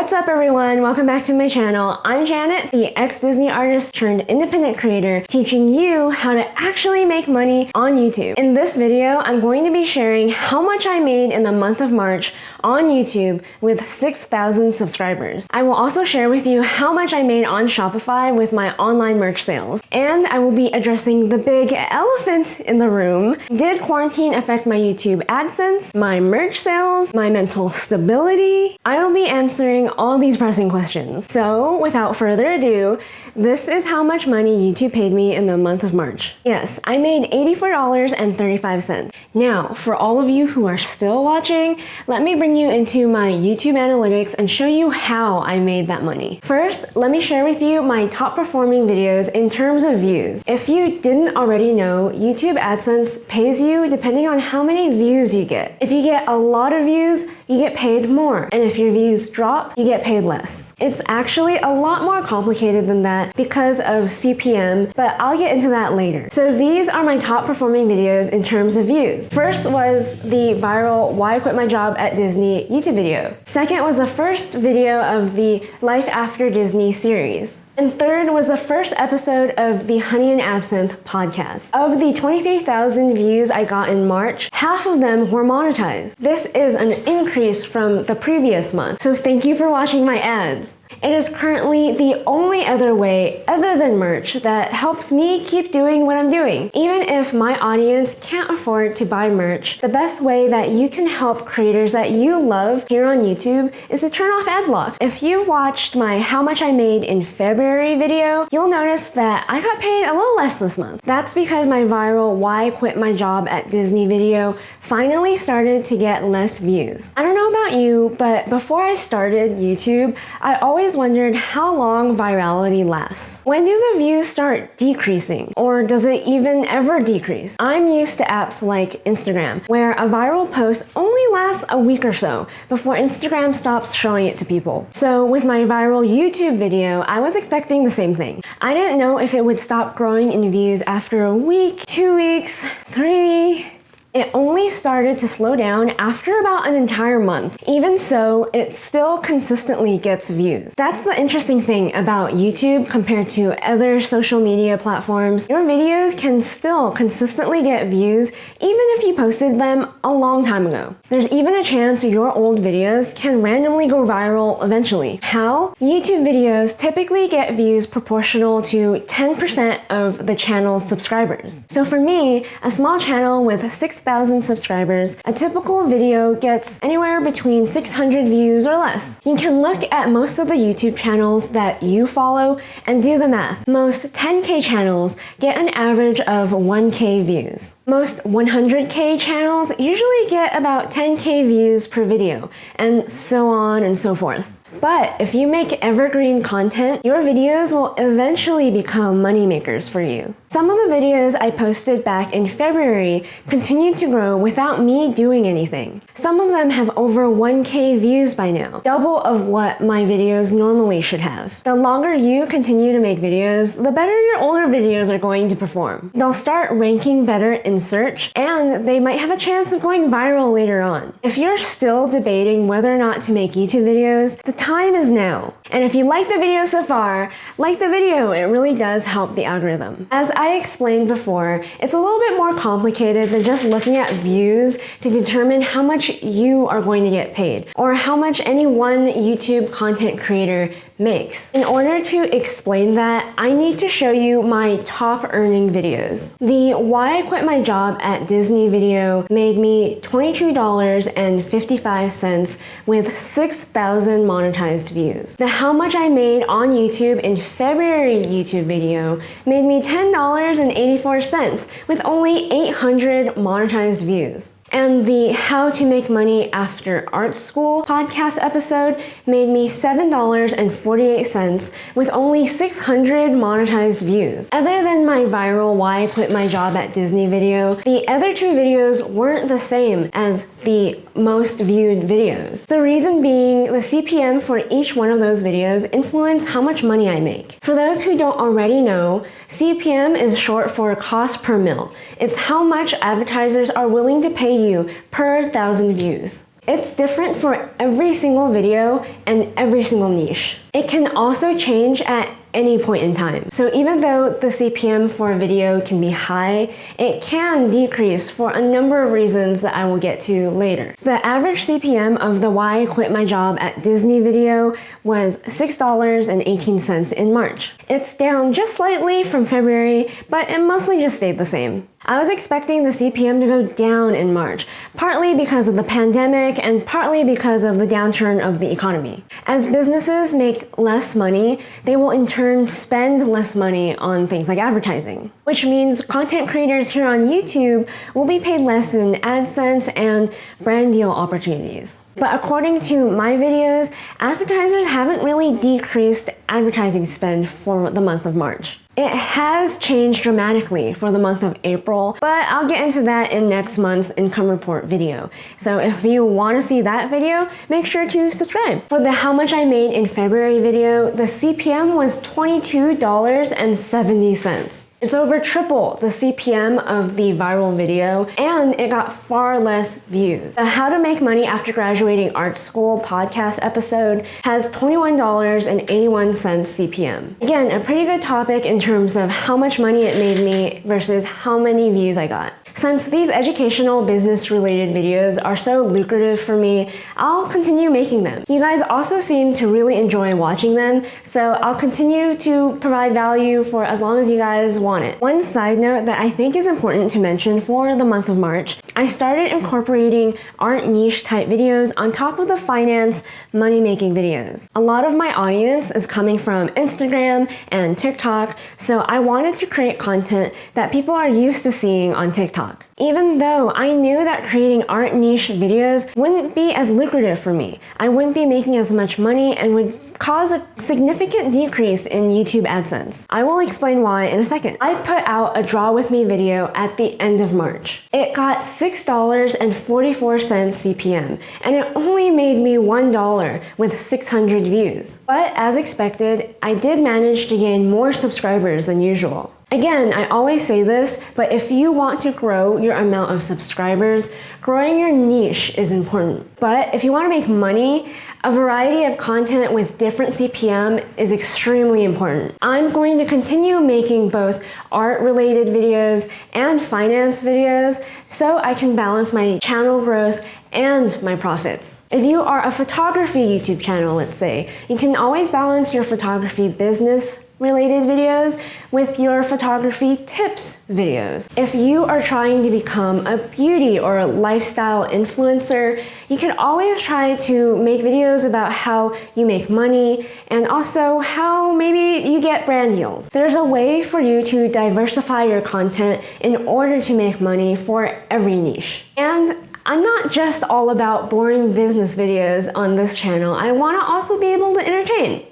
What's up everyone, welcome back to my channel. I'm Janet, the ex-Disney artist turned independent creator, teaching you how to actually make money on YouTube. In this video, I'm going to be sharing how much I made in the month of March on YouTube with 6,000 subscribers. I will also share with you how much I made on Shopify with my online merch sales. And I will be addressing the big elephant in the room. Did quarantine affect my YouTube AdSense, my merch sales, my mental stability? I will be answering all these pressing questions. So without further ado, this is how much money YouTube paid me in the month of March. Yes, I made $84.35. Now, for all of you who are still watching, let me bring you into my YouTube analytics and show you how I made that money. First, let me share with you my top performing videos in terms of views. If you didn't already know, YouTube AdSense pays you depending on how many views you get. If you get a lot of views, you get paid more. And if your views drop, you get paid less. It's actually a lot more complicated than that because of CPM, but I'll get into that later. So these are my top performing videos in terms of views. First was the viral Why I Quit My Job at Disney YouTube video. Second was the first video of the Life After Disney series. And third was the first episode of the Honey and Absinthe podcast. Of the 23,000 views I got in March, half of them were monetized. This is an increase from the previous month, so thank you for watching my ads. It is currently the only other way other than merch that helps me keep doing what I'm doing. Even if my audience can't afford to buy merch, the best way that you can help creators that you love here on YouTube is to turn off ad block. If you've watched my How Much I Made in February video, you'll notice that I got paid a little less this month. That's because my viral Why I Quit My Job at Disney video finally started to get less views. I don't know about you, but before I started YouTube, I always wondered how long virality lasts. When do the views start decreasing? Or does it even ever decrease? I'm used to apps like Instagram, where a viral post only lasts a week or so before Instagram stops showing it to people. So with my viral YouTube video, I was expecting the same thing. I didn't know if it would stop growing in views after a week, 2 weeks, 3. It only started to slow down after about an entire month. Even so, it still consistently gets views. That's the interesting thing about YouTube compared to other social media platforms. Your videos can still consistently get views even if you posted them a long time ago. There's even a chance your old videos can randomly go viral eventually. How? YouTube videos typically get views proportional to 10% of the channel's subscribers. So for me, a small channel with 6,000 subscribers, a typical video gets anywhere between 600 views or less. You can look at most of the YouTube channels that you follow and do the math. Most 10K channels get an average of 1K views. Most 100K channels usually get about 10K views per video, and so on and so forth. But if you make evergreen content, your videos will eventually become moneymakers for you. Some of the videos I posted back in February continued to grow without me doing anything. Some of them have over 1K views by now, double of what my videos normally should have. The longer you continue to make videos, the better your older videos are going to perform. They'll start ranking better in search, and they might have a chance of going viral later on. If you're still debating whether or not to make YouTube videos, the time is now. And if you like the video so far, like the video, it really does help the algorithm. As I explained before, it's a little bit more complicated than just looking at views to determine how much you are going to get paid, or how much any one YouTube content creator makes. In order to explain that, I need to show you my top earning videos. The Why I Quit My Job at Disney video made me $22.55 with 6,000 monetized views. The How Much I Made on YouTube in February YouTube video made me $10.84 with only 800 monetized views. And the How to Make Money After Art School podcast episode made me $7.48 with only 600 monetized views. Other than my viral Why I Quit My Job at Disney video, the other two videos weren't the same as the most viewed videos. The reason being, the CPM for each one of those videos influence how much money I make. For those who don't already know, CPM is short for cost per mil. It's how much advertisers are willing to pay you per 1,000 views. It's different for every single video and every single niche. It can also change at any point in time. So even though the CPM for a video can be high, it can decrease for a number of reasons that I will get to later. The average CPM of the Why I Quit My Job at Disney video was $6.18 in March. It's down just slightly from February, but it mostly just stayed the same. I was expecting the CPM to go down in March, partly because of the pandemic and partly because of the downturn of the economy. As businesses make less money, they will in turn spend less money on things like advertising, which means content creators here on YouTube will be paid less in AdSense and brand deal opportunities. But according to my videos, advertisers haven't really decreased advertising spend for the month of March. It has changed dramatically for the month of April, but I'll get into that in next month's income report video. So if you want to see that video, make sure to subscribe. For the How Much I Made in February video, the CPM was $22.70. It's over triple the CPM of the viral video, and it got far less views. The How to Make Money After Graduating Art School podcast episode has $21.81 CPM. Again, a pretty good topic in terms of how much money it made me versus how many views I got. Since these educational business-related videos are so lucrative for me, I'll continue making them. You guys also seem to really enjoy watching them, so I'll continue to provide value for as long as you guys want it. One side note that I think is important to mention for the month of March, I started incorporating art niche type videos on top of the finance money-making videos. A lot of my audience is coming from Instagram and TikTok, so I wanted to create content that people are used to seeing on TikTok. Even though I knew that creating art niche videos wouldn't be as lucrative for me, I wouldn't be making as much money and would cause a significant decrease in YouTube AdSense. I will explain why in a second. I put out a Draw With Me video at the end of March. It got $6.44 CPM, and it only made me $1 with 600 views. But as expected, I did manage to gain more subscribers than usual. Again, I always say this, but if you want to grow your amount of subscribers, growing your niche is important. But if you want to make money, a variety of content with different CPM is extremely important. I'm going to continue making both art-related videos and finance videos so I can balance my channel growth and my profits. If you are a photography YouTube channel, let's say, you can always balance your photography business related videos with your photography tips videos. If you are trying to become a beauty or a lifestyle influencer, you can always try to make videos about how you make money and also how maybe you get brand deals. There's a way for you to diversify your content in order to make money for every niche. And I'm not just all about boring business videos on this channel. I want to also be able to entertain.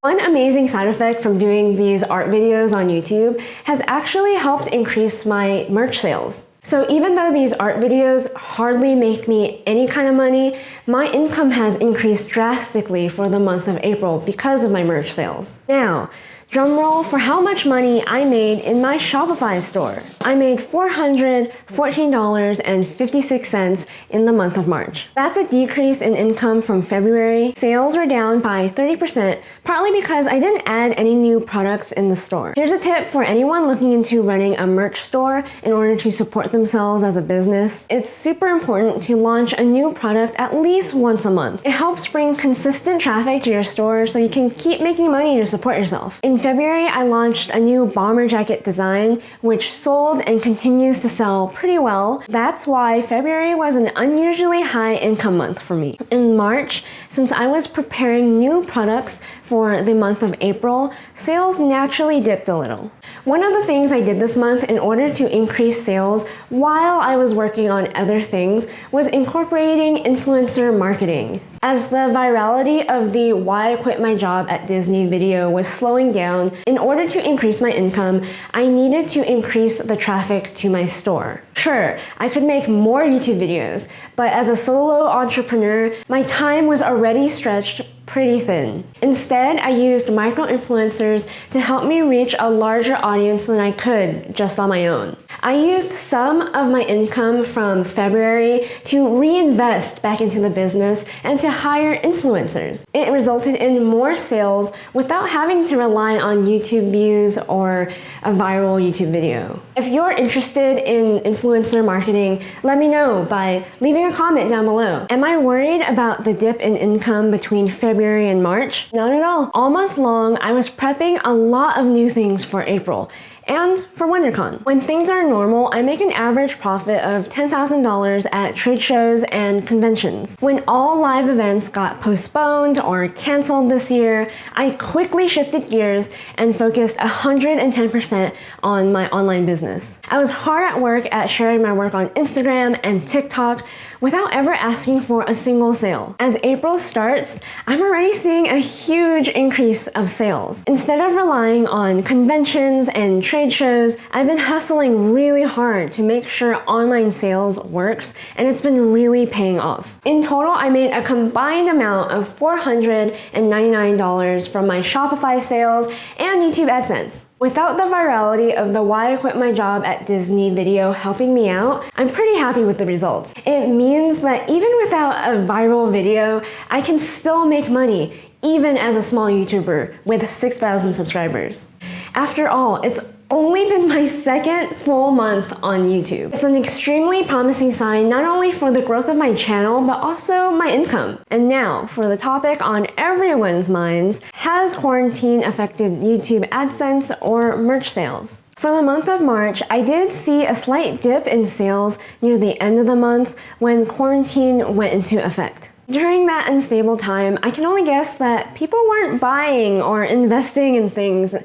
One amazing side effect from doing these art videos on YouTube has actually helped increase my merch sales. So even though these art videos hardly make me any kind of money, my income has increased drastically for the month of April because of my merch sales. Now, drumroll for how much money I made in my Shopify store. I made $414.56 in the month of March. That's a decrease in income from February. Sales were down by 30%, partly because I didn't add any new products in the store. Here's a tip for anyone looking into running a merch store in order to support themselves as a business. It's super important to launch a new product at least once a month. It helps bring consistent traffic to your store so you can keep making money to support yourself. In February, I launched a new bomber jacket design, which sold and continues to sell pretty well. That's why February was an unusually high income month for me. In March, since I was preparing new products for the month of April, sales naturally dipped a little. One of the things I did this month in order to increase sales while I was working on other things was incorporating influencer marketing. As the virality of the Why I Quit My Job at Disney video was slowing down, in order to increase my income, I needed to increase the traffic to my store. Sure, I could make more YouTube videos, but as a solo entrepreneur, my time was already stretched pretty thin. Instead, I used micro-influencers to help me reach a larger audience than I could just on my own. I used some of my income from February to reinvest back into the business and to hire influencers. It resulted in more sales without having to rely on YouTube views or a viral YouTube video. If you're interested in influencer marketing, let me know by leaving a comment down below. Am I worried about the dip in income between February and March? Not at all. All month long, I was prepping a lot of new things for April and for WonderCon. When things are normal, I make an average profit of $10,000 at trade shows and conventions. When all live events got postponed or canceled this year, I quickly shifted gears and focused 110% on my online business. I was hard at work at sharing my work on Instagram and TikTok without ever asking for a single sale. As April starts, I'm already seeing a huge increase of sales. Instead of relying on conventions and trade shows, I've been hustling really hard to make sure online sales works, and it's been really paying off. In total, I made a combined amount of $499 from my Shopify sales and YouTube AdSense. Without the virality of the Why I Quit My Job at Disney video helping me out, I'm pretty happy with the results. It means that even without a viral video, I can still make money, even as a small YouTuber with 6,000 subscribers. After all, it's only been my second full month on YouTube. It's an extremely promising sign not only for the growth of my channel, but also my income. And now, for the topic on everyone's minds, has quarantine affected YouTube AdSense or merch sales? For the month of March, I did see a slight dip in sales near the end of the month when quarantine went into effect. During that unstable time, I can only guess that people weren't buying or investing in things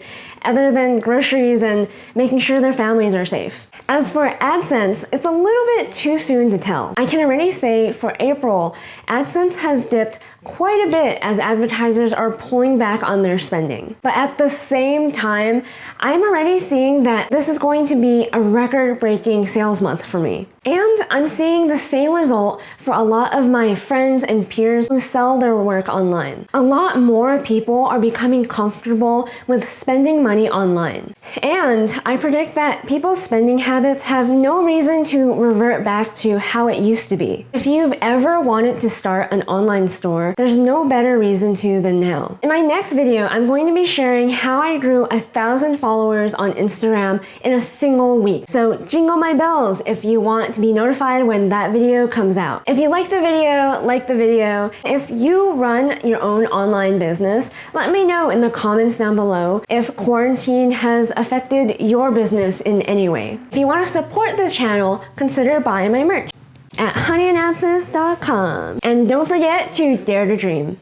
other than groceries and making sure their families are safe. As for AdSense, it's a little bit too soon to tell. I can already say for April, AdSense has dipped quite a bit as advertisers are pulling back on their spending. But at the same time, I'm already seeing that this is going to be a record-breaking sales month for me. And I'm seeing the same result for a lot of my friends and peers who sell their work online. A lot more people are becoming comfortable with spending money online. And I predict that people's spending habits have no reason to revert back to how it used to be. If you've ever wanted to start an online store, there's no better reason to than now. In my next video, I'm going to be sharing how I grew 1,000 followers on Instagram in a single week. So jingle my bells if you want to be notified when that video comes out. If you like the video, like the video. If you run your own online business, let me know in the comments down below if quarantine has affected your business in any way. If you want to support this channel, consider buying my merch at honeyandabsinthe.com. And don't forget to dare to dream.